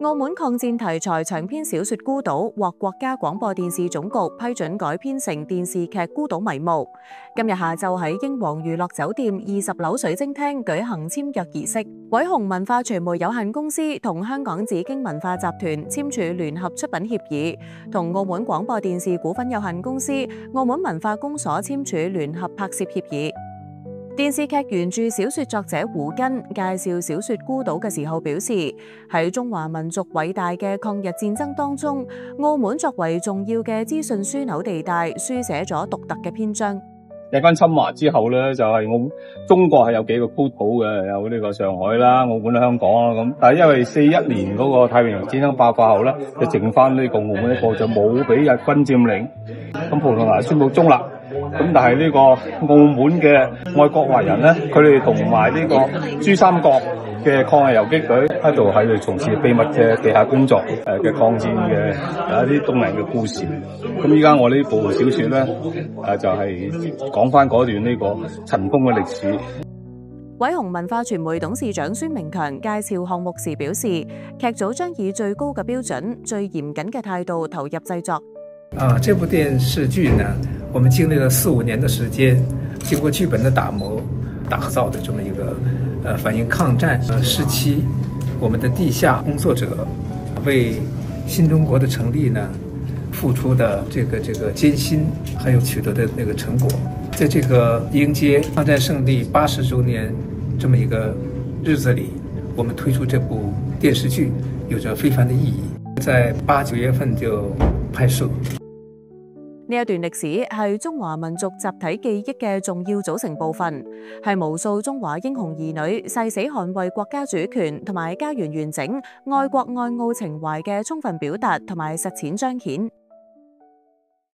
澳門抗戰題材長篇小說《孤島》獲國家廣播電視總局批准改編成電視劇《孤島迷霧》。今日下晝喺英皇娛樂酒店20樓水晶廳舉行簽約儀式。偉鴻文化傳媒有限公司同香港紫荊文化集團簽署聯合出品協議，同澳門廣播電視股份有限公司、澳門文化公所簽署聯合拍攝協議。電視劇原著小說作者胡根介紹小說《孤島》嘅時候表示，喺中華民族偉大嘅抗日戰爭當中，澳門作為重要嘅資訊樞紐地帶，書寫咗獨特嘅篇章。日軍侵華之後咧，就係中國係有幾個孤島嘅，有呢個上海啦、澳門啦、香港啦咁。但係因為41年嗰個太平洋戰爭爆發後咧，就剩翻呢個澳門一個，就冇俾日軍佔領。咁葡萄牙宣布中立。咁但係呢個澳門嘅愛國華人咧，佢哋同埋呢個珠三角嘅抗日游擊隊喺度從事秘密嘅地下工作，嘅抗戰嘅一啲動人嘅故事。咁依家我呢部小說咧，就係講翻嗰段呢個塵封嘅歷史。偉鴻文化傳媒董事長孫明強介紹項目時表示，劇組將以最高嘅標準、最嚴謹嘅態度投入製作。這部電視劇呢，我們經歷了4、5年的時間，經過劇本的打磨、打造的這麼一個反映抗戰時期我們的地下工作者為新中國的成立呢付出的這個艱辛，還有取得的那個成果，在這個迎接抗戰勝利80周年這麼一個日子裏，我們推出這部電視劇有着非凡的意義，在8、9月份就拍攝。呢一段歷史係中華民族集體記憶嘅重要組成部分，係無數中華英雄兒女誓死捍衛國家主權同埋家園完整、愛國愛澳情懷嘅充分表達同埋實踐彰顯。